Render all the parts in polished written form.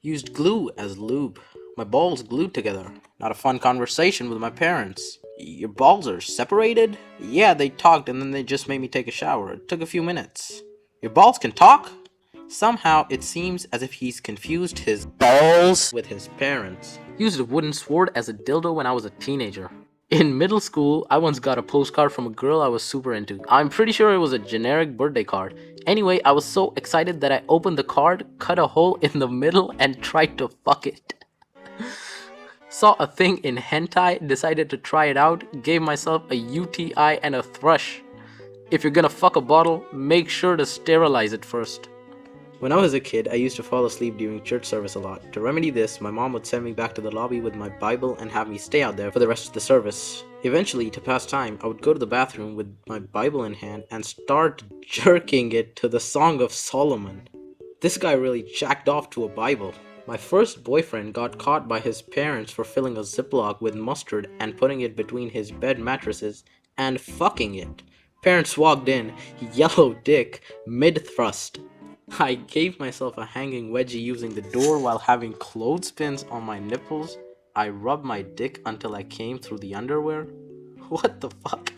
Used glue as lube. My balls glued together. Not a fun conversation with my parents. Your balls are separated? Yeah, they talked and then they just made me take a shower. It took a few minutes. Your balls can talk? Somehow, it seems as if he's confused his balls with his parents. Used a wooden sword as a dildo when I was a teenager. In middle school, I once got a postcard from a girl I was super into. I'm pretty sure it was a generic birthday card. Anyway, I was so excited that I opened the card, cut a hole in the middle, and tried to fuck it. Saw a thing in hentai, decided to try it out, gave myself a UTI and a thrush. If you're gonna fuck a bottle, make sure to sterilize it first. When I was a kid, I used to fall asleep during church service a lot. To remedy this, my mom would send me back to the lobby with my Bible and have me stay out there for the rest of the service. Eventually, to pass time, I would go to the bathroom with my Bible in hand and start jerking it to the Song of Solomon. This guy really jacked off to a Bible. My first boyfriend got caught by his parents for filling a Ziploc with mustard and putting it between his bed mattresses and fucking it. Parents walked in, yellow dick, mid-thrust. I gave myself a hanging wedgie using the door while having clothespins on my nipples. I rubbed my dick until I came through the underwear. What the fuck?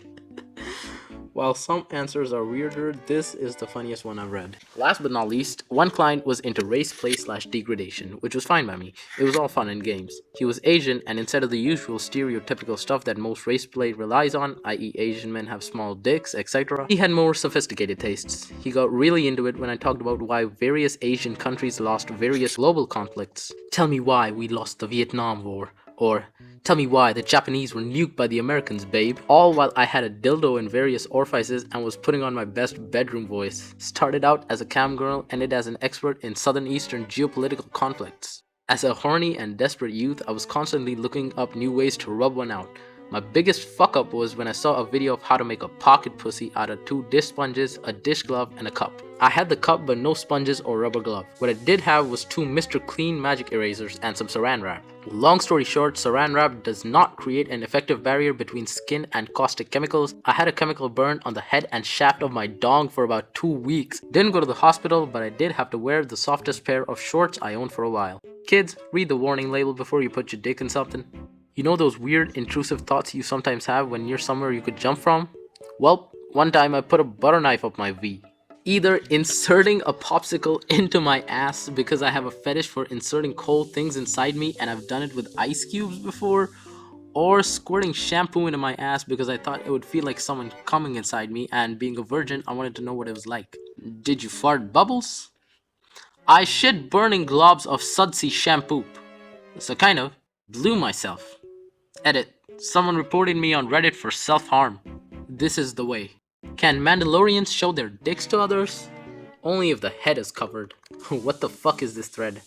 While some answers are weirder, this is the funniest one I've read. Last but not least, one client was into race play / degradation, which was fine by me. It was all fun and games. He was Asian, and instead of the usual stereotypical stuff that most race play relies on, i.e. Asian men have small dicks, etc., he had more sophisticated tastes. He got really into it when I talked about why various Asian countries lost various global conflicts. Tell me why we lost the Vietnam War. Or, tell me why the Japanese were nuked by the Americans, babe. All while I had a dildo in various orifices and was putting on my best bedroom voice. Started out as a cam girl, ended as an expert in southern eastern geopolitical conflicts. As a horny and desperate youth, I was constantly looking up new ways to rub one out. My biggest fuck up was when I saw a video of how to make a pocket pussy out of 2 dish sponges, a dish glove, and a cup. I had the cup but no sponges or rubber glove. What I did have was 2 Mr. Clean magic erasers and some saran wrap. Long story short, saran wrap does not create an effective barrier between skin and caustic chemicals. I had a chemical burn on the head and shaft of my dong for about 2 weeks. Didn't go to the hospital, but I did have to wear the softest pair of shorts I owned for a while. Kids, read the warning label before you put your dick in something. You know those weird intrusive thoughts you sometimes have when you're somewhere you could jump from? Well, one time I put a butter knife up my V. Either inserting a popsicle into my ass because I have a fetish for inserting cold things inside me and I've done it with ice cubes before, or squirting shampoo into my ass because I thought it would feel like someone coming inside me, and being a virgin, I wanted to know what it was like. Did you fart bubbles? I shit burning globs of sudsy shampoo. So kind of blew myself. Edit. Someone reported me on Reddit for self-harm. This is the way. Can Mandalorians show their dicks to others? Only if the head is covered. What the fuck is this thread?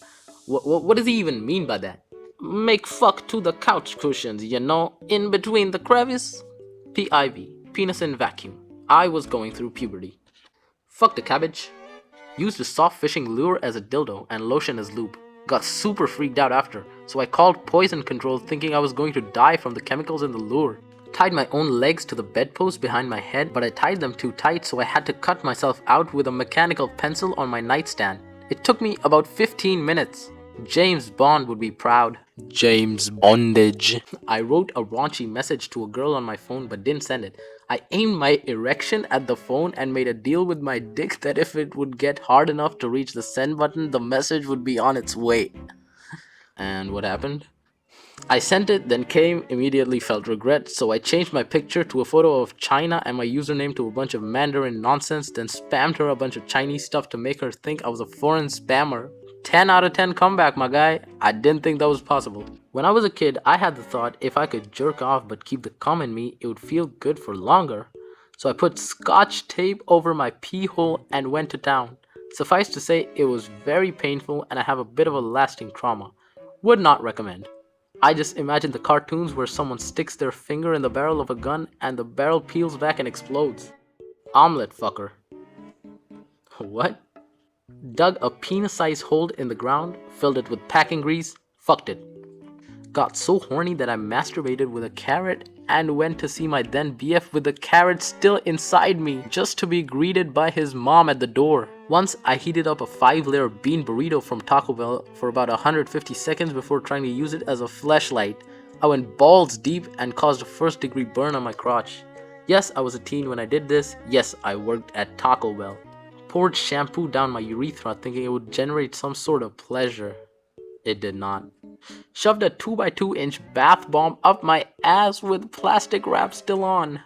What does he even mean by that? Make fuck to the couch cushions, you know, in between the crevice? PIV. Penis in vacuum. I was going through puberty. Fuck the cabbage. Used a soft fishing lure as a dildo and lotion as lube. Got super freaked out after, so I called poison control thinking I was going to die from the chemicals in the lure. Tied my own legs to the bedpost behind my head, but I tied them too tight, so I had to cut myself out with a mechanical pencil on my nightstand. It took me about 15 minutes. James Bond would be proud. James Bondage. I wrote a raunchy message to a girl on my phone but didn't send it. I aimed my erection at the phone and made a deal with my dick that if it would get hard enough to reach the send button, the message would be on its way. And what happened? I sent it, then came, immediately felt regret, so I changed my picture to a photo of China and my username to a bunch of Mandarin nonsense, then spammed her a bunch of Chinese stuff to make her think I was a foreign spammer. 10 out of 10 comeback, my guy. I didn't think that was possible. When I was a kid, I had the thought if I could jerk off but keep the cum in me, it would feel good for longer. So I put scotch tape over my pee hole and went to town. Suffice to say, it was very painful and I have a bit of a lasting trauma. Would not recommend. I just imagine the cartoons where someone sticks their finger in the barrel of a gun and the barrel peels back and explodes. Omelette fucker. What? Dug a penis-sized hole in the ground, filled it with packing grease, fucked it. Got so horny that I masturbated with a carrot and went to see my then BF with the carrot still inside me just to be greeted by his mom at the door. Once I heated up a 5-layer bean burrito from Taco Bell for about 150 seconds before trying to use it as a fleshlight. I went balls deep and caused a first-degree burn on my crotch. Yes, I was a teen when I did this. Yes, I worked at Taco Bell. Poured shampoo down my urethra thinking it would generate some sort of pleasure. It did not. Shoved a 2x2-inch bath bomb up my ass with plastic wrap still on.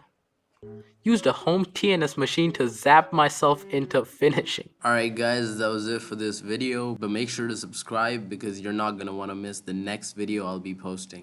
Used a home TNS machine to zap myself into finishing. Alright guys, that was it for this video, but make sure to subscribe because you're not gonna want to miss the next video I'll be posting.